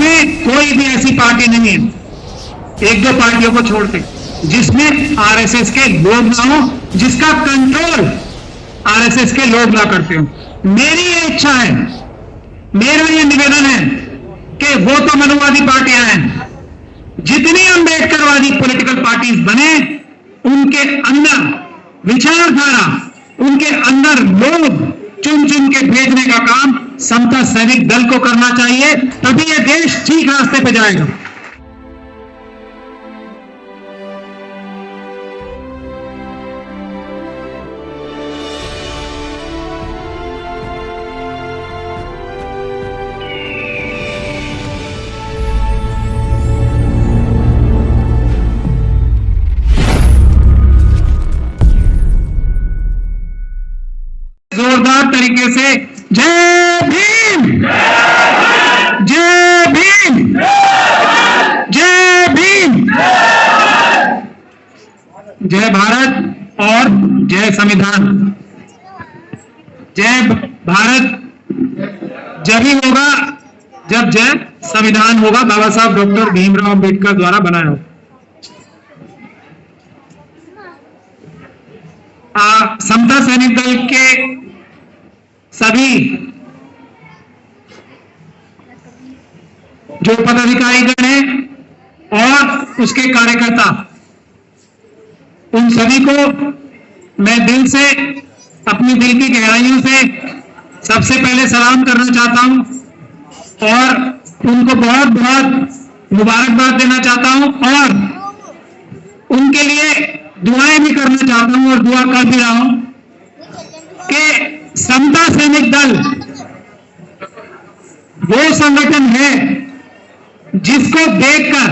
में कोई भी ऐसी पार्टी नहीं है, एक दो पार्टियों को छोड़ के, जिसमें आरएसएस के लोग ना हो, जिसका कंट्रोल आरएसएस के लोग ना करते हो। मेरी ये इच्छा है, मेरा ये निवेदन है कि वो तो मनुवादी पार्टियां हैं, जितनी अंबेडकरवादी पॉलिटिकल पार्टीज बने, उनके अंदर विचारधारा, उनके अंदर लोग चुन चुन के भेजने का काम समता सैनिक दल को करना चाहिए, तभी ये देश ठीक रास्ते पे जाएगा। जोरदार तरीके से जय भीम, जय भीम, जय भीम, जय भारत और जय संविधान। जय भारत जब ही होगा जब जय संविधान होगा, बाबा साहब डॉक्टर भीमराव अंबेडकर द्वारा बनाया हो। समता सैनिक दल के सभी जो पदाधिकारीगण हैं और उसके कार्यकर्ता, उन सभी को मैं दिल से, अपनी दिल की गहराइयों से सबसे पहले सलाम करना चाहता हूं और उनको बहुत बहुत मुबारकबाद देना चाहता हूं और उनके लिए दुआएं भी करना चाहता हूं और दुआ कर भी रहा हूं कि समता सैनिक दल वो संगठन है जिसको देखकर,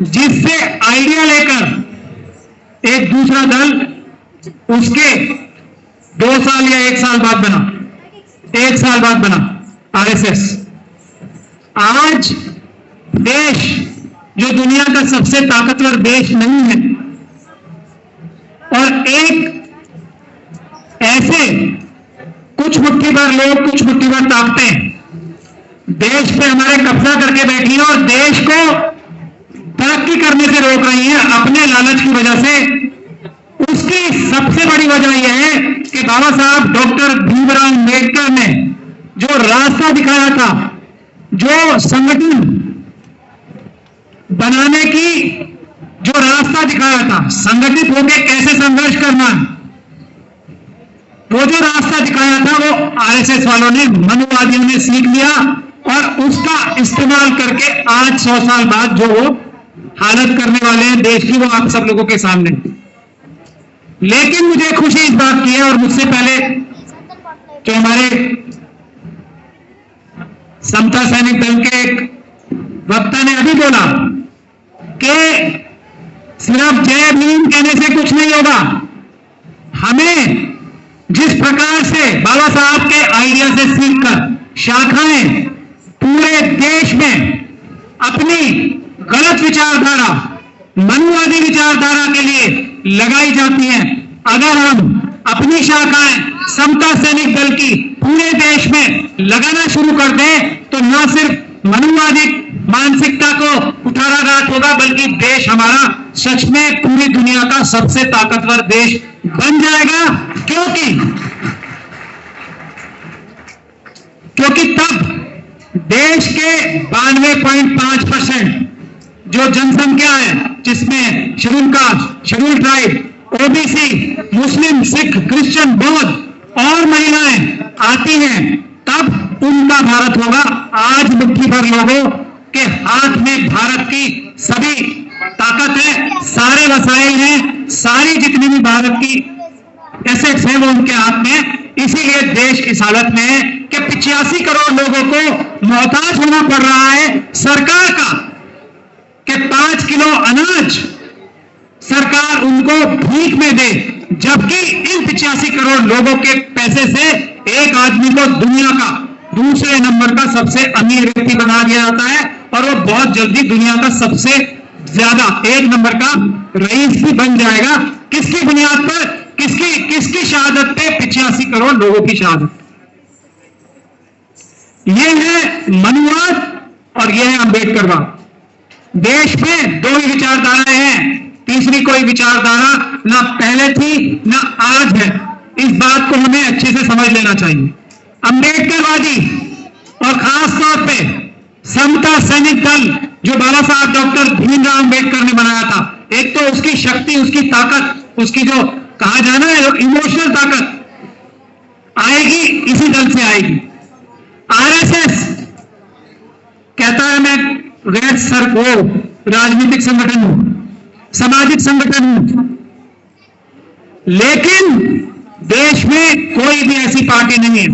जिससे आइडिया लेकर एक दूसरा दल उसके 2 साल या 1 साल बाद बना, 1 साल बाद बना आरएसएस। आज देश जो दुनिया का सबसे ताकतवर देश नहीं है और एक ऐसे कुछ मुट्ठी भर लोग, कुछ मुट्ठी भर ताकतें देश पे हमारे कब्जा करके बैठी हैं और देश को तरक्की करने से रोक रही हैं अपने लालच की वजह से। उसकी सबसे बड़ी वजह यह है कि बाबा साहब डॉक्टर भीमराव अंबेडकर ने जो रास्ता दिखाया था, जो संगठन बनाने की जो रास्ता दिखाया था, संगठित होकर कैसे संघर्ष करना है, वो जो रास्ता दिखाया था वो आरएसएस वालों ने, मनुवादियों ने सीख लिया और उसका इस्तेमाल करके आज 100 साल बाद जो वो हालत करने वाले हैं देश की, वो आप सब लोगों के सामने। लेकिन मुझे खुशी इस बात की है, और मुझसे पहले जो हमारे समता सैनिक दल के एक वक्ता ने अभी बोला कि सिर्फ जय भीम कहने से कुछ नहीं होगा, हमें जिस प्रकार से बाबा साहब के आइडिया से सीखकर शाखाएं पूरे देश में अपनी गलत विचारधारा, मनुवादी विचारधारा के लिए लगाई जाती हैं, अगर हम अपनी शाखाएं समता सैनिक दल की पूरे देश में लगाना शुरू कर दें तो न सिर्फ मनुवादी मानसिकता को कुठाराघात होगा, बल्कि देश हमारा सच में पूरी दुनिया का सबसे ताकतवर देश बन जाएगा। क्योंकि तब देश के 92.5% जो जनसंख्या है, जिसमें scheduled caste, scheduled tribe, OBC, Muslim, Sikh, Christian, बौद्ध और महिलाएं आती हैं, तब उनका भारत होगा। आज मुट्ठी भर लोगों के हाथ में भारत की सभी ताकत है, सारे वसाइल हैं, सारी जितनी भी भारत की एसेट्स हैं वो उनके हाथ में। इसीलिए देश इस हालत में है कि 85 करोड़ लोगों को मोहताज होना पड़ रहा है सरकार का, कि 5 किलो अनाज सरकार उनको भीख में दे, जबकि इन 85 करोड़ लोगों के पैसे से एक आदमी को दुनिया का दूसरे नंबर का सबसे अमीर व्यक्ति बना दिया जाता है और वो बहुत जल्दी दुनिया का सबसे ज्यादा 1 नंबर का रईस भी बन जाएगा। किसकी बुनियाद पर, किसकी शहादत पे? 85 करोड़ लोगों की शहादत। ये है मनुवाद और ये है अंबेडकरवाद। देश में दो ही विचारधाराएं हैं, तीसरी कोई विचारधारा ना पहले थी ना आज है। इस बात को हमें अच्छे से समझ लेना चाहिए। अंबेडकरवादी और खास तौर पे समता सैनिक दल जो बाबा साहब डॉक्टर भीमराव अंबेडकर ने बनाया था, एक तो उसकी शक्ति, उसकी ताकत, उसकी जो कहा जाना है इमोशनल ताकत आएगी इसी दल से आएगी। आरएसएस कहता है मैं गैर सर वो राजनीतिक संगठन हूं, सामाजिक संगठन हूं, लेकिन देश में कोई भी ऐसी पार्टी नहीं है,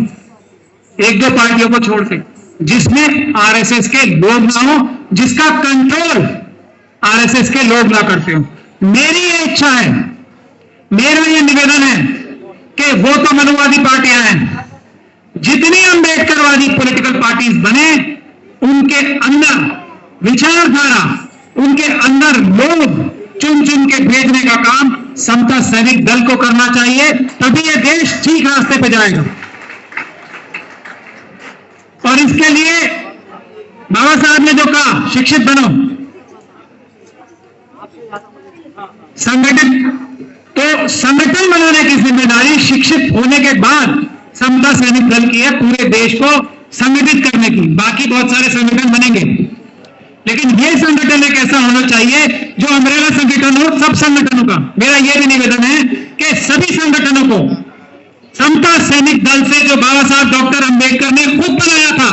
एक दो पार्टियों को छोड़ के, जिसमें आरएसएस के लोग ना हो, जिसका कंट्रोल आरएसएस के लोग ना करते हो। मेरी ये इच्छा है, मेरा ये निवेदन है कि वो तो मनुवादी पार्टियां हैं, जितनी अंबेडकरवादी पॉलिटिकल पार्टीज बने उनके अंदर विचारधारा, उनके अंदर लोग चुन चुन के भेजने का काम समता सैनिक दल को करना चाहिए, तभी ये देश ठीक रास्ते पे जाएगा। और इसके लिए बाबा साहब ने जो कहा शिक्षित बनो, संगठन, तो संगठन बनाने की जिम्मेदारी शिक्षित होने के बाद समता सैनिक दल की है, पूरे देश को संगठित करने की। बाकी बहुत सारे संगठन बनेंगे, लेकिन ये संगठन एक ऐसा होना चाहिए जो अम्ब्रेला संगठन हो सब संगठनों का। मेरा यह भी निवेदन है कि सभी संगठनों को समता सैनिक दल से जो बाबा साहब डॉक्टर अंबेडकर ने खुद बनाया था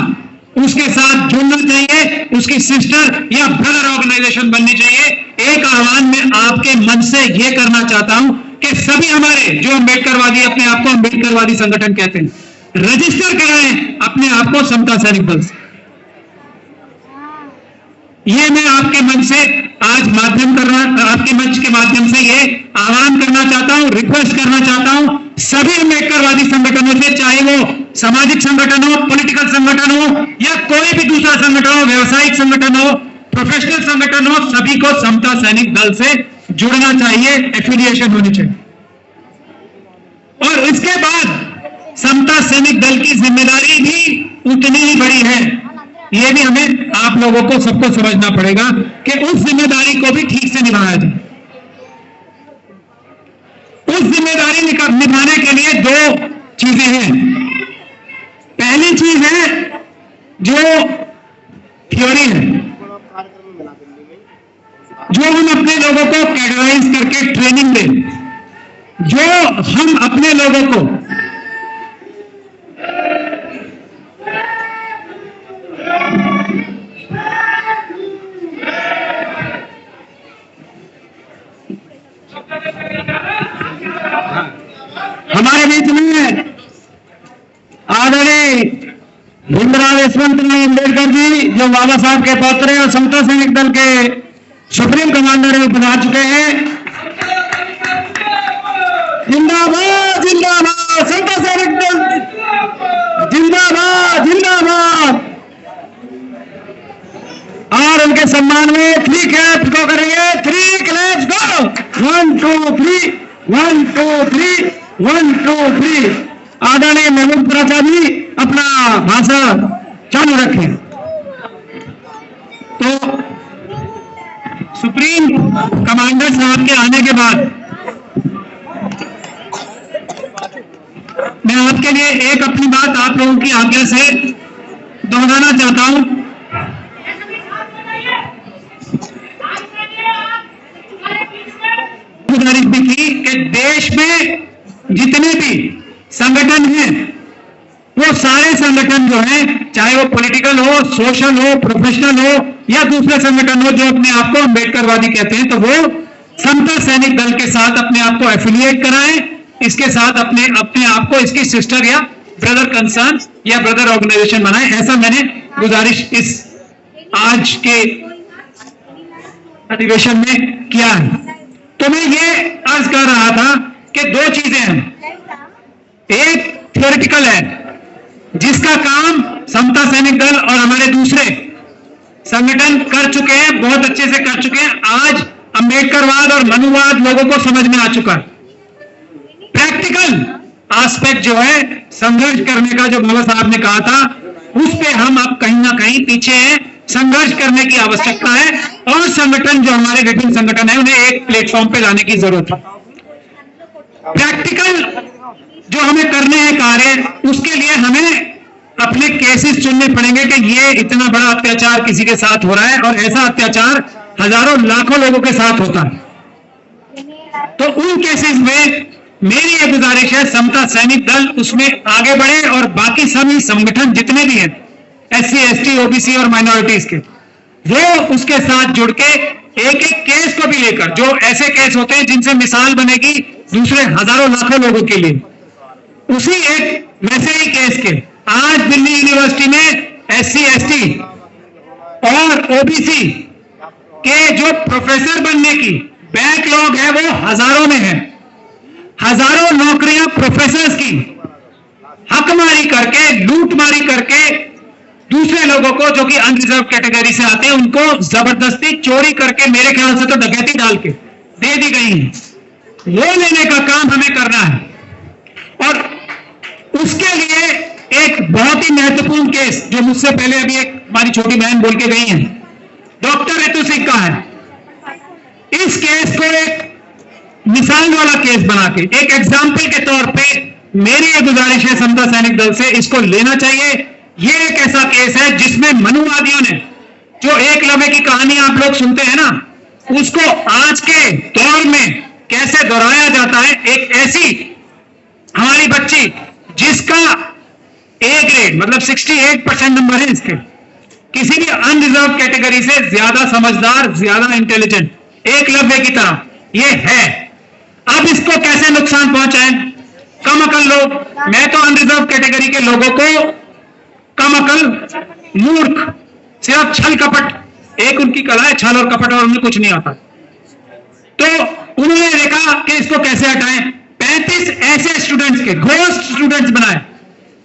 उसके साथ जुड़ना चाहिए, उसकी सिस्टर या ब्रदर ऑर्गेनाइजेशन बननी चाहिए। एक आह्वान में आपके मन से यह करना चाहता हूं कि सभी हमारे जो अंबेडकरवादी अपने आप को अंबेडकरवादी संगठन कहते हैं, रजिस्टर कराएं अपने आप को समता सैनिक दल से। ये मैं आपके मन से आज आपके मंच के माध्यम से ये आह्वान करना चाहता हूं, रिक्वेस्ट करना चाहता हूं सभी अंबेडकरवादी संगठनों से, चाहे वो सामाजिक संगठन हो, पॉलिटिकल संगठन हो या कोई भी दूसरा संगठन हो, व्यवसायिक संगठन हो, प्रोफेशनल संगठन हो, सभी को समता सैनिक दल से जुड़ना चाहिए, एफिलिएशन होनी चाहिए। और इसके बाद समता सैनिक दल की जिम्मेदारी भी उतनी ही बड़ी है। यह भी हमें आप लोगों को सबको समझना पड़ेगा कि उस जिम्मेदारी को भी ठीक से निभाया जाए। उस जिम्मेदारी निभाने के लिए दो चीजें हैं। पहली चीज है जो थ्योरी है, जो हम अपने लोगों को कैटेगराइज करके ट्रेनिंग दें, जो हम अपने लोगों को हमारे बीच में आदरणीय भीमराव यशवंतराव अंबेडकर जी जो बाबा साहब के पौत्र हैं और समता सैनिक दल के सुप्रीम कमांडर में बना चुके हैं। जिंदाबाद जिंदाबाद समता सैनिक दल, जिंदाबाद जिंदाबाद। और उनके सम्मान में 3 क्लैप्स को करेंगे, 3 क्लैप्स गो, 1 2 3, 1 2 3, 1 2 3। आदरणीय महमूद प्राचा जी अपना भाषण चालू रखें। तो सुप्रीम कमांडर साहब के आने के बाद मैं आपके लिए एक अपनी बात आप लोगों की आज्ञा से दोहराना चाहता हूं। गुजारिश भी की कि देश में जितने भी संगठन हैं वो सारे संगठन जो हैं, चाहे वो पॉलिटिकल हो, सोशल हो, प्रोफेशनल हो या दूसरे संगठन हो जो अपने आप को अंबेडकरवादी कहते हैं, तो वो समता सैनिक दल के साथ अपने आप को एफिलिएट कराएं, इसके साथ अपने आप को इसकी सिस्टर या ब्रदर कंसर्न या ब्रदर ऑर्गेनाइजेशन बनाएं। ऐसा मैंने गुजारिश इस आज के अधिवेशन में किया है। तो मैं ये अर्ज कर रहा था कि दो चीजें हैं, एक थ्योरेटिकल है जिसका काम समता सैनिक दल और हमारे दूसरे संगठन कर चुके हैं, बहुत अच्छे से कर चुके हैं। आज अंबेडकरवाद और मनुवाद लोगों को समझ में आ चुका है। प्रैक्टिकल एस्पेक्ट जो है संघर्ष करने का, जो बाबा साहब ने कहा था उस पे हम अब कहीं ना कहीं पीछे हैं। संघर्ष करने की आवश्यकता है और संगठन जो हमारे विभिन्न संगठन है उन्हें एक प्लेटफॉर्म पे लाने की जरूरत है। प्रैक्टिकल जो हमें करने हैं कार्य, उसके लिए हमें अपने केसेस चुनने पड़ेंगे कि ये इतना बड़ा अत्याचार किसी के साथ हो रहा है और ऐसा अत्याचार हजारों लाखों लोगों के साथ होता है। तो उन केसेस में मेरी ये गुजारिश है समता सैनिक दल उसमें आगे बढ़े और बाकी सभी संगठन जितने भी हैं SC, ST, OBC और माइनॉरिटीज के, वो उसके साथ जुड़ के एक एक केस को भी लेकर, जो ऐसे केस होते हैं जिनसे मिसाल बनेगी दूसरे हजारों लाखों लोगों के लिए, उसी एक वैसे ही केस के आज दिल्ली यूनिवर्सिटी में SC, ST और OBC के जो प्रोफेसर बनने की बैकलॉग है वो हजारों में है। हजारों नौकरियां प्रोफेसर्स की हकमारी करके, लूटमारी करके दूसरे लोगों को जो कि अनरिजर्व कैटेगरी से आते हैं उनको जबरदस्ती चोरी करके, मेरे ख्याल से तो डकैती डाल के दे दी गई है। वो लेने का काम हमें करना है और उसके लिए एक बहुत ही महत्वपूर्ण केस जो मुझसे पहले अभी एक हमारी छोटी बहन बोल के गई है, डॉक्टर रितु सिंह का है। इस केस को एक मिसाल वाला केस बना के, एक एग्जाम्पल के तौर पे मेरी ये गुजारिश है समता सैनिक दल से, इसको लेना चाहिए। ये एक ऐसा केस है जिसमें मनुवादियों ने जो एकलव्य की कहानी आप लोग सुनते हैं ना, उसको आज के दौर में कैसे दोहराया जाता है। एक ऐसी हमारी बच्ची जिसका A ग्रेड मतलब 68% नंबर है इसके, किसी भी अनरिजर्व कैटेगरी से ज्यादा समझदार, ज्यादा इंटेलिजेंट, एकलव्य की तरह ये है। अब इसको कैसे नुकसान पहुंचाए? कम अकल लोग, मैं तो अनरिजर्व कैटेगरी के लोगों को कम अकल, मूर्ख, सिर्फ छल कपट, एक उनकी कला है छल और कपट और उन्हें कुछ नहीं आता। तो उन्होंने देखा कि इसको कैसे हटाएं। 35 ऐसे स्टूडेंट्स के घोस्ट स्टूडेंट्स बनाए,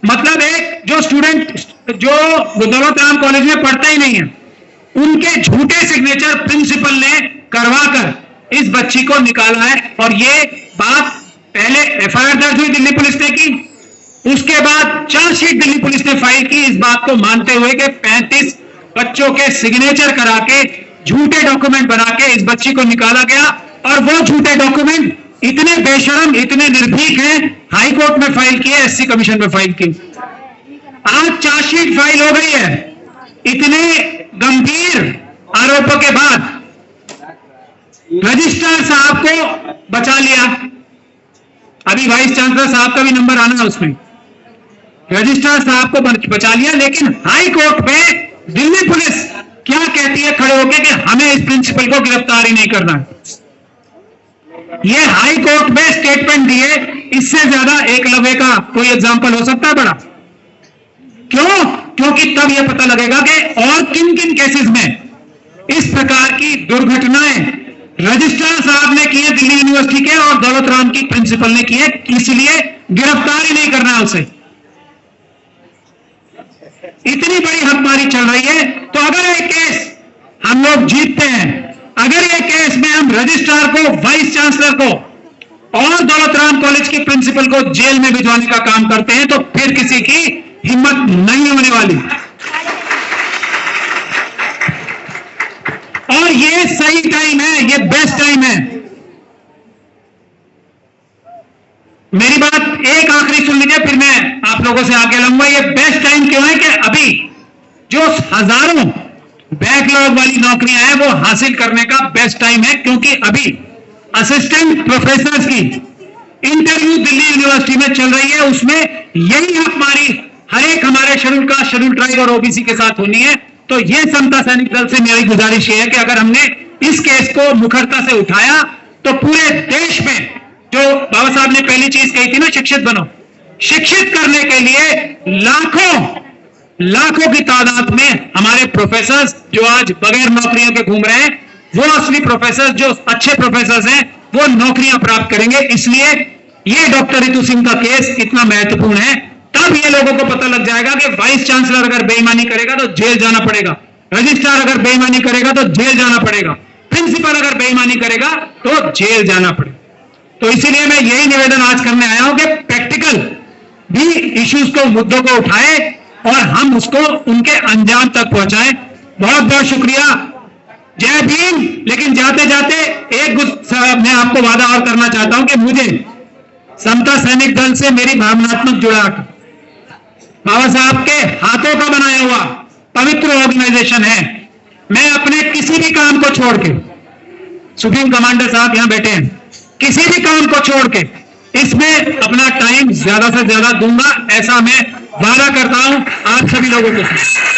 मतलब एक जो स्टूडेंट जो दौलत राम कॉलेज में पढ़ते ही नहीं है, उनके झूठे सिग्नेचर प्रिंसिपल ने करवाकर इस बच्ची को निकाला है। और ये बात पहले FIR दर्ज हुई दिल्ली पुलिस ने की, उसके बाद चार्जशीट दिल्ली पुलिस ने फाइल की इस बात को मानते हुए कि 35 बच्चों के सिग्नेचर करा के झूठे डॉक्यूमेंट बना के इस बच्ची को निकाला गया। और वो झूठे डॉक्यूमेंट इतने बेशरम, इतने निर्भीक हैं, हाई कोर्ट में फाइल किए, SC कमीशन में फाइल की। आज चार्जशीट फाइल हो गई है। इतने गंभीर आरोपों के बाद रजिस्ट्रार साहब को बचा लिया, अभी वाइस चांसलर साहब का भी नंबर आना है उसमें, रजिस्ट्रार साहब को बचा लिया। लेकिन हाई कोर्ट में दिल्ली पुलिस क्या कहती है खड़े होकर कि हमें इस प्रिंसिपल को गिरफ्तार ही नहीं करना है। ये हाई कोर्ट में स्टेटमेंट दिए, इससे ज्यादा एकलव्य का कोई एग्जांपल हो सकता है बड़ा? क्यों? क्योंकि तब यह पता लगेगा कि और किन किन केसेस में इस प्रकार की दुर्घटनाएं रजिस्ट्रार साहब ने की है दिल्ली यूनिवर्सिटी के और दौलत राम की प्रिंसिपल ने की है, इसलिए गिरफ्तार ही नहीं करना है उसे। इतनी बड़ी हकमारी चल रही है। तो अगर ये केस हम लोग जीतते हैं, अगर ये केस में हम रजिस्ट्रार को, वाइस चांसलर को और दौलत राम कॉलेज के प्रिंसिपल को जेल में भिजवाने का काम करते हैं, तो फिर किसी की हिम्मत नहीं होने वाली। और ये सही टाइम है, ये बेस्ट टाइम है। मेरी बात एक आखिरी सुन लीजिए, फिर मैं आप लोगों से आगे लूंगा। ये बेस्ट टाइम क्यों है कि अभी जो हजारों बैकलॉग वाली नौकरियां हैं वो हासिल करने का बेस्ट टाइम है, क्योंकि अभी असिस्टेंट प्रोफेसर्स की इंटरव्यू दिल्ली यूनिवर्सिटी में चल रही है। उसमें यही हकमारी हर एक हमारे शेड्यूल कास्ट, शेड्यूल ट्राइब और OBC के साथ होनी है। तो ये समता सैनिक दल से मेरी गुजारिश है कि अगर हमने इस केस को मुखरता से उठाया तो पूरे देश में जो बाबा साहब ने पहली चीज कही थी ना, शिक्षित बनो, शिक्षित करने के लिए लाखों की तादाद में हमारे प्रोफेसर्स जो आज बगैर नौकरियों के घूम रहे हैं, वो असली प्रोफेसर, जो अच्छे प्रोफेसर हैं, वो नौकरियां प्राप्त करेंगे। इसलिए ये डॉक्टर रितु सिंह का केस इतना महत्वपूर्ण है। तब ये लोगों को पता लग जाएगा कि वाइस चांसलर अगर बेईमानी करेगा तो जेल जाना पड़ेगा, रजिस्ट्रार अगर बेईमानी करेगा तो जेल जाना पड़ेगा, प्रिंसिपल अगर बेईमानी करेगा तो जेल जाना पड़ेगा। तो इसीलिए मैं यही निवेदन आज करने आया हूं कि प्रैक्टिकल भी इश्यूज को, मुद्दों को उठाए और हम उसको उनके अंजाम तक पहुंचाएं। बहुत बहुत शुक्रिया, जय भीम। लेकिन जाते जाते एक मैं आपको वादा और करना चाहता हूं कि मुझे समता सैनिक दल से मेरी भावनात्मक जुड़ाव बाबा साहब के हाथों का बनाया हुआ पवित्र ऑर्गेनाइजेशन है। मैं अपने किसी भी काम को छोड़ के, सुप्रीम कमांडर साहब यहां बैठे हैं, किसी भी काम को छोड़ के इसमें अपना टाइम ज्यादा से ज्यादा दूंगा, ऐसा मैं वादा करता हूं आप सभी लोगों के साथ।